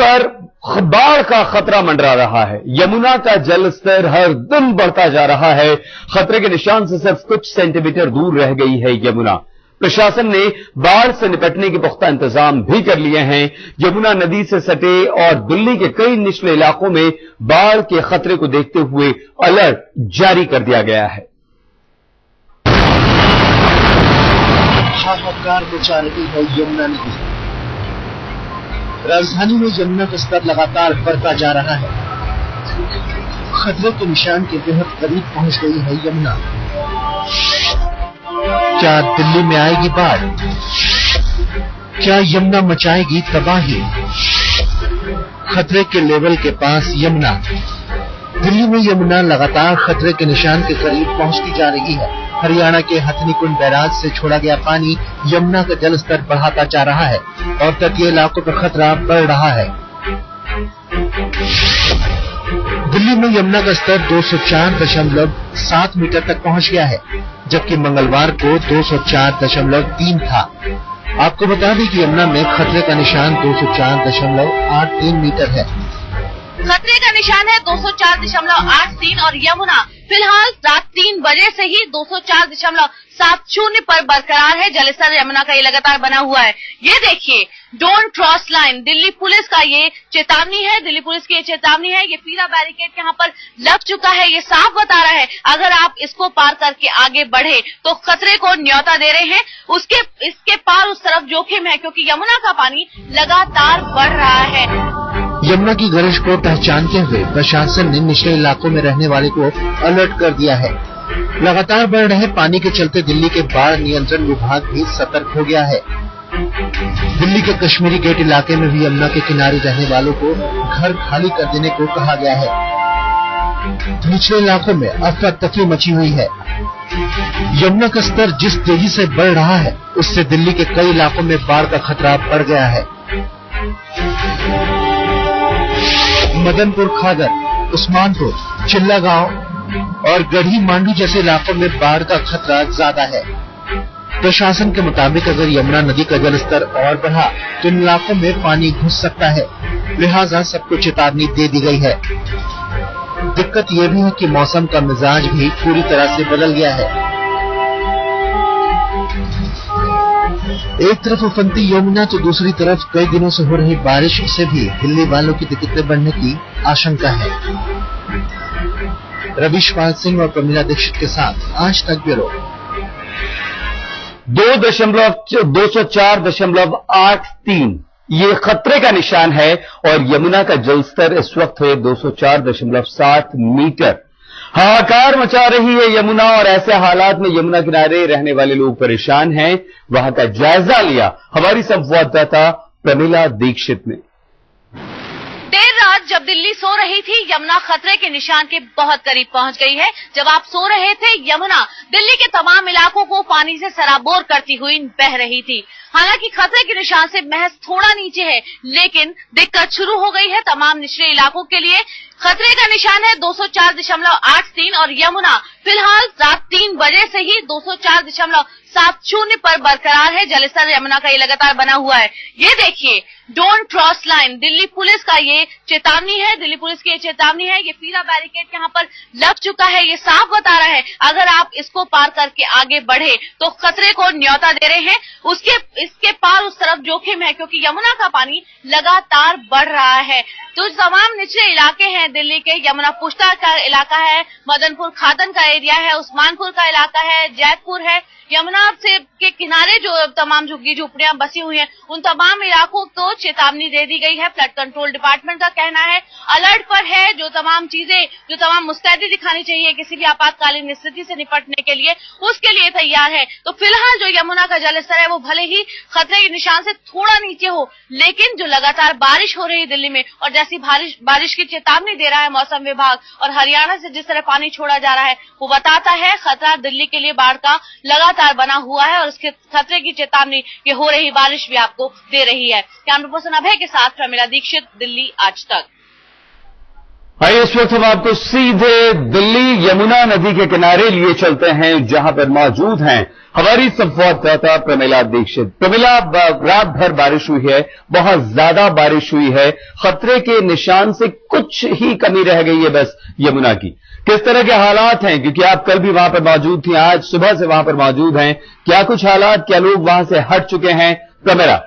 पर बाढ़ का खतरा मंडरा रहा है। यमुना का जल स्तर हर दिन बढ़ता जा रहा है। खतरे के निशान से सिर्फ कुछ सेंटीमीटर दूर रह गई है यमुना। प्रशासन ने बाढ़ से निपटने के पुख्ता इंतजाम भी कर लिए हैं। यमुना नदी से सटे और दिल्ली के कई निचले इलाकों में बाढ़ के खतरे को देखते हुए अलर्ट जारी कर दिया गया है। हाहाकार मचा रही है यमुना नदी। राजधानी में यमुना का स्तर लगातार बढ़ता जा रहा है। खतरे के निशान के बेहद करीब पहुंच गई है यमुना। क्या दिल्ली में आएगी बाढ़? क्या यमुना मचाएगी तबाही? खतरे के लेवल के पास यमुना। दिल्ली में यमुना लगातार खतरे के निशान के करीब पहुंचती जा रही है। हरियाणा के हथनीकुंड बैराज से छोड़ा गया पानी यमुना का जल स्तर बढ़ाता जा रहा है और तटीय इलाकों पर खतरा बढ़ रहा है। दिल्ली में यमुना का स्तर 204.7 मीटर तक पहुंच गया है, जबकि मंगलवार को 204.3 था। आपको बता दें कि यमुना में खतरे का निशान 204.83 मीटर है। खतरे का निशान है 204.83 और यमुना फिलहाल रात 3 बजे से ही 204.70 पर बरकरार है। जलस्तर यमुना का ये लगातार बना हुआ है। ये देखिए, don't cross line, Delhi police का ये चेतावनी है। दिल्ली पुलिस की ये चेतावनी है। ये पीला बैरिकेड यहाँ पर लग चुका है। ये साफ बता रहा है अगर आप इसको पार करके आगे बढ़े तो खतरे को न्योता दे रहे हैं। इसके पार उस तरफ जोखिम है, क्योंकि यमुना का पानी लगातार बढ़ रहा है। यमुना की गरज को पहचानते हुए प्रशासन ने निचले इलाकों में रहने वाले को अलर्ट कर दिया है। लगातार बढ़ रहे पानी के चलते दिल्ली के बाढ़ नियंत्रण विभाग भी सतर्क हो गया है। दिल्ली के कश्मीरी गेट इलाके में भी यमुना के किनारे रहने वालों को घर खाली कर देने को कहा गया है। निचले इलाकों में अफरा तफरी मची हुई है। यमुना का स्तर जिस तेजी से बढ़ रहा है, उससे दिल्ली के कई इलाकों में बाढ़ का खतरा बढ़ गया है। मदनपुर खादर, उस्मानपुर, चिल्ला गांव और गढ़ी मांडू जैसे इलाकों में बाढ़ का खतरा ज्यादा है। प्रशासन के मुताबिक अगर यमुना नदी का जलस्तर और बढ़ा तो इन इलाकों में पानी घुस सकता है, लिहाजा सबको चेतावनी दे दी गई है। दिक्कत यह भी है कि मौसम का मिजाज भी पूरी तरह से बदल गया है। एक तरफ उफनती यमुना तो दूसरी तरफ कई दिनों से हो रही बारिश से भी दिल्ली वालों की दिक्कतें बढ़ने की आशंका है। रवीश पाल सिंह और प्रमीला दीक्षित के साथ आज तक ब्यूरो। 204.83 ये खतरे का निशान है और यमुना का जलस्तर इस वक्त है 204.7 मीटर। हाहाकार मचा रही है यमुना और ऐसे हालात में यमुना किनारे रहने वाले लोग परेशान हैं। वहां का जायजा लिया हमारी संवाददाता प्रमीला दीक्षित ने। देर रात जब दिल्ली सो रही थी, यमुना खतरे के निशान के बहुत करीब पहुंच गई है। जब आप सो रहे थे, यमुना दिल्ली के तमाम इलाकों को पानी से सराबोर करती हुई बह रही थी। हालांकि खतरे के निशान से महज थोड़ा नीचे है, लेकिन दिक्कत शुरू हो गई है तमाम निचले इलाकों के लिए। खतरे का निशान है 204.83 और यमुना फिलहाल रात 3 बजे से ही 204.70 पर बरकरार है। जलस्तर यमुना का ये लगातार बना हुआ है। ये देखिए, don't cross line, Delhi police का ये चेतावनी है। दिल्ली पुलिस की ये चेतावनी है। ये पीला बैरिकेड यहाँ पर लग चुका है। ये साफ बता रहा है अगर आप इसको पार करके आगे बढ़े तो खतरे को न्योता दे रहे हैं। इसके पार उस तरफ जोखिम है, क्योंकि यमुना का पानी लगातार बढ़ रहा है। तो तमाम निचले इलाके हैं दिल्ली के, यमुना पुष्टा का इलाका है, मदनपुर खादन का एरिया है, उस्मानपुर का इलाका है, जैतपुर है। यमुना से के किनारे जो तमाम झुग्गी झोपड़ियां बसी हुई हैं, उन तमाम इलाकों को चेतावनी दे दी गई है। फ्लड कंट्रोल डिपार्टमेंट का कहना है अलर्ट पर है। जो तमाम मुस्तैदी दिखानी चाहिए किसी भी आपातकालीन स्थिति से निपटने के लिए, उसके लिए तैयार है। तो फिलहाल जो यमुना का जलस्तर है वो भले ही खतरे के निशान से थोड़ा नीचे हो, लेकिन जो लगातार बारिश हो रही है दिल्ली में और जैसी बारिश की चेतावनी दे रहा है मौसम विभाग और हरियाणा से जिस तरह पानी छोड़ा जा रहा है, वो बताता है खतरा दिल्ली के लिए बाढ़ का लगातार बना हुआ है और उसके खतरे की चेतावनी ये हो रही बारिश भी आपको दे रही है। कैमरा पर्सन अभय के साथ प्रमीला दीक्षित, दिल्ली आज तक। आइए इस वक्त हम आपको सीधे दिल्ली यमुना नदी के किनारे लिए चलते हैं, जहां पर मौजूद हैं हमारी संवाददाता प्रमिला दीक्षित। प्रमिला, रात भर बारिश हुई है, बहुत ज्यादा बारिश हुई है, खतरे के निशान से कुछ ही कमी रह गई है बस यमुना की। किस तरह के हालात हैं, क्योंकि आप कल भी वहां पर मौजूद थी, आज सुबह से वहां पर मौजूद हैं, क्या कुछ हालात, क्या लोग वहां से हट चुके हैं? प्रमिला।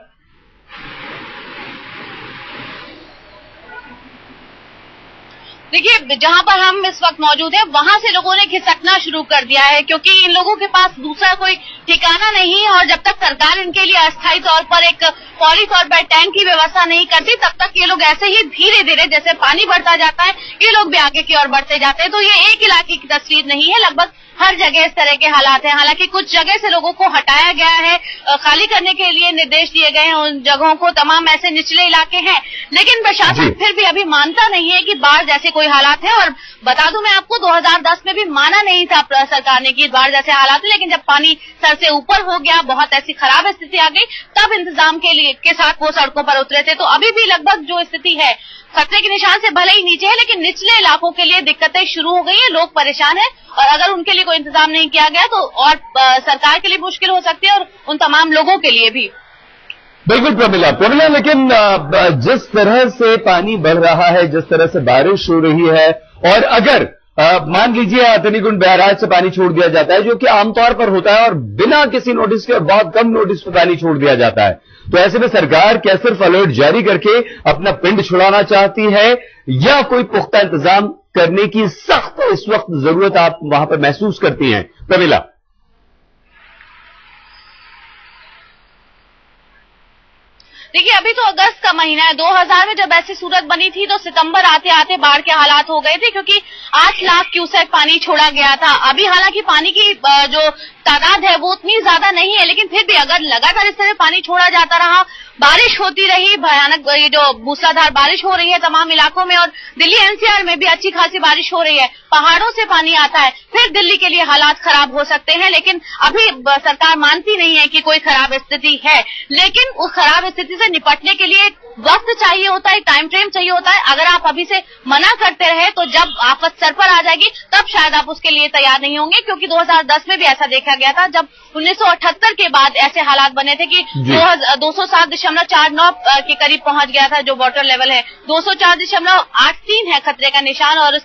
देखिए, जहां पर हम इस वक्त मौजूद हैं वहां से लोगों ने खिसकना शुरू कर दिया है, क्योंकि इन लोगों के पास दूसरा कोई ठिकाना नहीं है और जब तक सरकार इनके लिए अस्थायी तौर पर एक फौरी तौर पर टैंक की व्यवस्था नहीं करती तब तक ये लोग ऐसे ही धीरे धीरे जैसे पानी बढ़ता जाता है ये लोग भी आगे की ओर बढ़ते जाते हैं। तो ये एक इलाके की तस्वीर नहीं है, लगभग हर जगह इस तरह के हालात हैं। हालांकि कुछ जगह से लोगों को हटाया गया है, खाली करने के लिए निर्देश दिए गए हैं उन जगहों को, तमाम ऐसे निचले इलाके हैं, लेकिन प्रशासन फिर भी अभी मानता नहीं है कि बाढ़ जैसे कोई हालात है। और बता दूं मैं आपको, 2010 में भी माना नहीं था सरकार ने कि बाढ़ जैसे हालात है, लेकिन जब पानी सर से ऊपर हो गया, बहुत ऐसी खराब स्थिति आ गई, तब इंतजाम के साथ वो सड़कों पर उतरे थे। तो अभी भी लगभग जो स्थिति है खतरे के निशान से भले ही नीचे है, लेकिन निचले इलाकों के लिए दिक्कतें शुरू हो गई है, लोग परेशान हैं और अगर उनके लिए कोई इंतजाम नहीं किया गया तो और सरकार के लिए मुश्किल हो सकती है और उन तमाम लोगों के लिए भी। बिल्कुल प्रमिला, लेकिन जिस तरह से पानी बढ़ रहा है, जिस तरह से बारिश हो रही है, और अगर मान लीजिए हथनीकुंड बैराज से पानी छोड़ दिया जाता है, जो कि आमतौर पर होता है और बिना किसी नोटिस के और बहुत कम नोटिस पर पानी छोड़ दिया जाता है, तो ऐसे में सरकार क्या सिर्फ अलर्ट जारी करके अपना पिंड छुड़ाना चाहती है या कोई पुख्ता इंतजाम करने की सख्त इस वक्त जरूरत आप वहां पर महसूस करती हैं? प्रमिला। देखिए, अभी तो अगस्त का महीना है। 2000 में जब ऐसी सूरत बनी थी तो सितंबर आते आते बाढ़ के हालात हो गए थे, क्योंकि 8 लाख क्यूसेक पानी छोड़ा गया था। अभी हालांकि पानी की जो तादाद है वो उतनी ज्यादा नहीं है, लेकिन फिर भी अगर लगातार इस तरह पानी छोड़ा जाता रहा, बारिश होती रही, भयानक ये जो मूसलाधार बारिश हो रही है तमाम इलाकों में, और दिल्ली एनसीआर में भी अच्छी खासी बारिश हो रही है, पहाड़ों से पानी आता है, फिर दिल्ली के लिए हालात खराब हो सकते हैं। लेकिन अभी सरकार मानती नहीं है कि कोई खराब स्थिति है, लेकिन उस खराब स्थिति से निपटने के लिए वक्त चाहिए होता है, टाइम फ्रेम चाहिए होता है। अगर आप अभी से मना करते रहे तो जब आफत सर पर आ जाएगी तब शायद आप उसके लिए तैयार नहीं होंगे, क्योंकि 2010 में भी ऐसा देखा गया था जब 1978 के बाद ऐसे हालात बने थे कि 207.49 के करीब पहुंच गया था जो वाटर लेवल है, 204.83 है खतरे का निशान और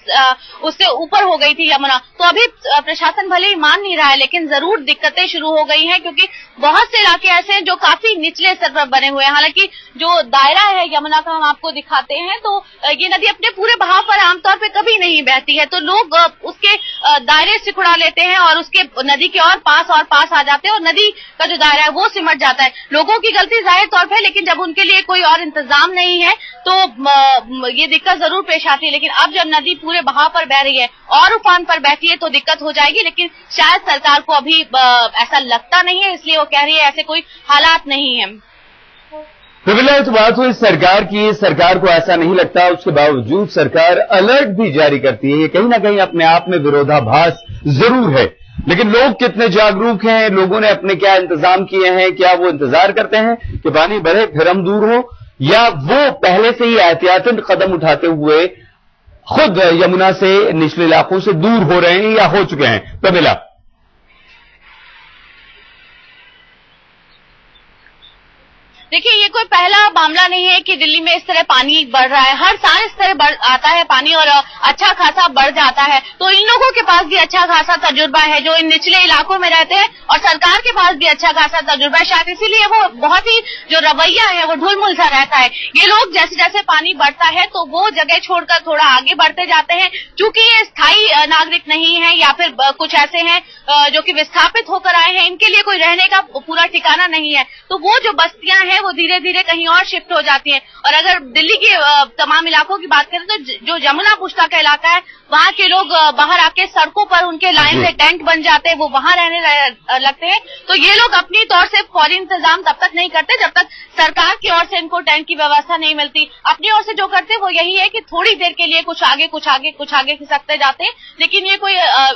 उससे ऊपर हो गई थी यमुना। तो अभी प्रशासन भले ही मान नहीं रहा है, लेकिन जरूर दिक्कतें शुरू हो गई हैं, क्योंकि बहुत से इलाके ऐसे हैं जो काफी निचले स्तर पर बने हुए हैं। हालांकि जो दायरा है यमुना का हम आपको दिखाते हैं तो ये नदी अपने पूरे बहाव पर आमतौर पे कभी नहीं बहती है, तो लोग उसके दायरे सिकुड़ा लेते हैं और उसके नदी के और पास आ जाते हैं और नदी का जो दायरा है वो सिमट जाता है। लोगों की गलती जाहिर तौर पर, लेकिन जब उनके लिए कोई और इंतजाम नहीं है तो ये दिक्कत जरूर पेश आती है। लेकिन अब जब नदी पूरे बहाव पर बह रही है और उफान पर बहती है तो दिक्कत हो जाएगी, लेकिन शायद सरकार को अभी ऐसा लगता नहीं है, इसलिए वो कह रही है ऐसे कोई हालात नहीं है। प्रमिला, तो बात हुई सरकार की, सरकार को ऐसा नहीं लगता, उसके बावजूद सरकार अलर्ट भी जारी करती है। ये कहीं ना कहीं अपने आप में विरोधाभास जरूर है, लेकिन लोग कितने जागरूक हैं, लोगों ने अपने क्या इंतजाम किए हैं? क्या वो इंतजार करते हैं कि पानी बढ़े फिर हम दूर हो, या वो पहले से ही एहतियातन कदम उठाते हुए खुद यमुना से निचले इलाकों से दूर हो रहे हैं या हो चुके हैं? प्रमिला। देखिए, ये कोई पहला मामला नहीं है कि दिल्ली में इस तरह पानी बढ़ रहा है, हर साल इस तरह आता है पानी और अच्छा खासा बढ़ जाता है। तो इन लोगों के पास भी अच्छा खासा तजुर्बा है जो इन निचले इलाकों में रहते हैं, और सरकार के पास भी अच्छा खासा तजुर्बा है, शायद इसीलिए वो बहुत ही जो रवैया है वो ढुलमुल सा रहता है। ये लोग जैसे जैसे पानी बढ़ता है तो वो जगह छोड़कर थोड़ा आगे बढ़ते जाते हैं, चूंकि ये स्थायी नागरिक नहीं है या फिर कुछ ऐसे हैं जो कि विस्थापित होकर आए हैं, इनके लिए कोई रहने का पूरा ठिकाना नहीं है, तो वो जो बस्तियां हैं वो धीरे धीरे कहीं और शिफ्ट हो जाती हैं। और अगर दिल्ली के तमाम इलाकों की बात करें तो जो जमुना पुष्टा का इलाका है वहां के लोग बाहर आके सड़कों पर उनके लाइन से टेंट बन जाते हैं, वो वहां रहने लगते हैं। तो ये लोग अपनी तौर से फौरी इंतजाम तब तक नहीं करते जब तक सरकार की ओर से इनको टेंट की व्यवस्था नहीं मिलती। अपनी ओर से जो करते वो यही है कि थोड़ी देर के लिए कुछ आगे खिसकते जाते हैं, लेकिन ये कोई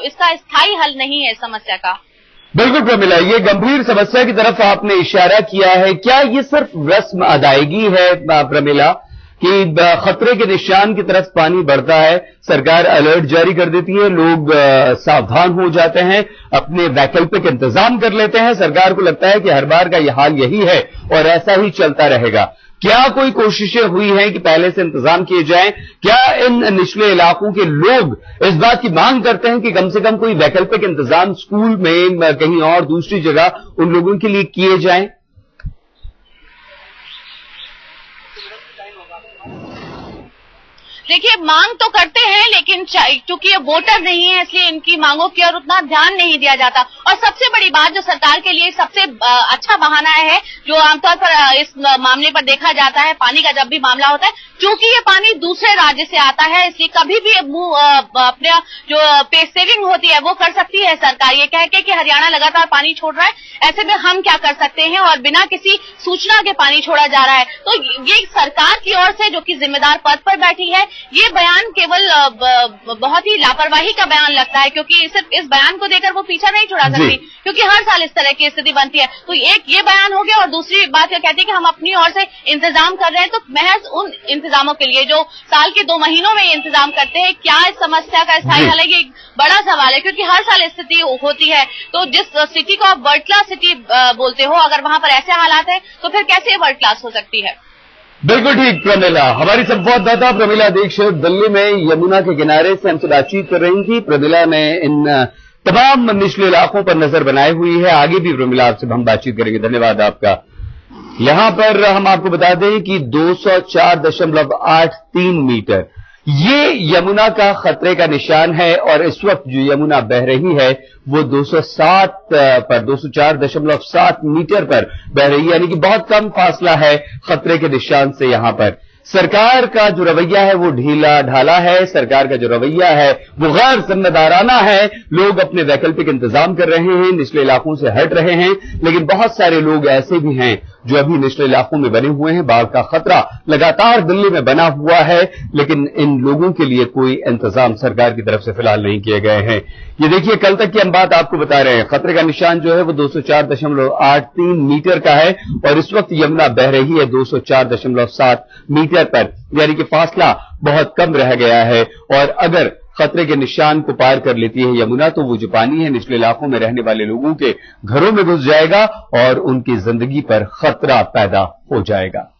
इसका स्थायी हल नहीं है इस समस्या का। बिल्कुल प्रमिला, ये गंभीर समस्या की तरफ आपने इशारा किया है। क्या ये सिर्फ रस्म अदायगी है प्रमिला, कि खतरे के निशान की तरफ पानी बढ़ता है, सरकार अलर्ट जारी कर देती है, लोग सावधान हो जाते हैं, अपने वैकल्पिक इंतजाम कर लेते हैं। सरकार को लगता है कि हर बार का यह हाल यही है और ऐसा ही चलता रहेगा। क्या कोई कोशिशें हुई हैं कि पहले से इंतजाम किए जाएं? क्या इन निचले इलाकों के लोग इस बात की मांग करते हैं कि कम से कम कोई वैकल्पिक इंतजाम स्कूल में, कहीं और दूसरी जगह उन लोगों के लिए किए जाएं? देखिए, मांग तो करते हैं, लेकिन क्योंकि ये वोटर नहीं है इसलिए इनकी मांगों की ओर उतना ध्यान नहीं दिया जाता। और सबसे बड़ी बात जो सरकार के लिए सबसे अच्छा बहाना है, जो आमतौर पर इस मामले पर देखा जाता है, पानी का जब भी मामला होता है, क्योंकि ये पानी दूसरे राज्य से आता है, इसलिए कभी भी अपने जो पे सेविंग होती है वो कर सकती है सरकार। ये कह के कि हरियाणा लगातार पानी छोड़ रहा है, ऐसे में हम क्या कर सकते हैं, और बिना किसी सूचना के पानी छोड़ा जा रहा है। तो ये सरकार की ओर से, जो कि जिम्मेदार पद पर बैठी है, ये बयान केवल बहुत ही लापरवाही का बयान लगता है, क्योंकि सिर्फ इस बयान को देकर वो पीछा नहीं छुड़ा सकती, क्योंकि हर साल इस तरह की स्थिति बनती है। तो एक ये बयान हो गया, और दूसरी बात ये कहती है कि हम अपनी ओर से इंतजाम कर रहे हैं। तो महज उन इंतजामों के लिए जो साल के 2 महीनों में इंतजाम करते हैं, क्या इस समस्या का स्थायी हल है? ये एक बड़ा सवाल है, क्योंकि हर साल स्थिति होती है। तो जिस सिटी को आप वर्ल्ड क्लास सिटी बोलते हो, अगर वहां पर ऐसे हालात हैं तो फिर कैसे वर्ल्ड क्लास हो सकती है? बिल्कुल ठीक प्रमिला। हमारी संवाददाता प्रमिला दीक्षित दिल्ली में यमुना के किनारे से हमसे बातचीत कर रही थी। प्रमिला ने इन तमाम निचले इलाकों पर नजर बनाई हुई है। आगे भी प्रमिला आपसे हम बातचीत करेंगे। धन्यवाद आपका। यहां पर हम आपको बता दें कि 204.83 मीटर ये यमुना का खतरे का निशान है, और इस वक्त जो यमुना बह रही है वो 204.7 मीटर पर बह रही है, यानी कि बहुत कम फासला है खतरे के निशान से। यहां पर सरकार का जो रवैया है वो ढीला ढाला है, सरकार का जो रवैया है वो गैर जिम्मेदाराना है। लोग अपने वैकल्पिक इंतजाम कर रहे हैं, निचले इलाकों से हट रहे हैं, लेकिन बहुत सारे लोग ऐसे भी हैं जो अभी निचले इलाकों में बने हुए हैं। बाढ़ का खतरा लगातार दिल्ली में बना हुआ है, लेकिन इन लोगों के लिए कोई इंतजाम सरकार की तरफ से फिलहाल नहीं किए गए हैं। ये देखिए, कल तक की हम बात आपको बता रहे हैं, खतरे का निशान जो है वो 204.83 मीटर का है, और इस वक्त यमुना बह रही है 204.7 मीटर पर, यानी कि फासला बहुत कम रह गया है। और अगर खतरे के निशान को पार कर लेती है यमुना, तो वो जो पानी है निचले इलाकों में रहने वाले लोगों के घरों में घुस जाएगा और उनकी जिंदगी पर खतरा पैदा हो जाएगा।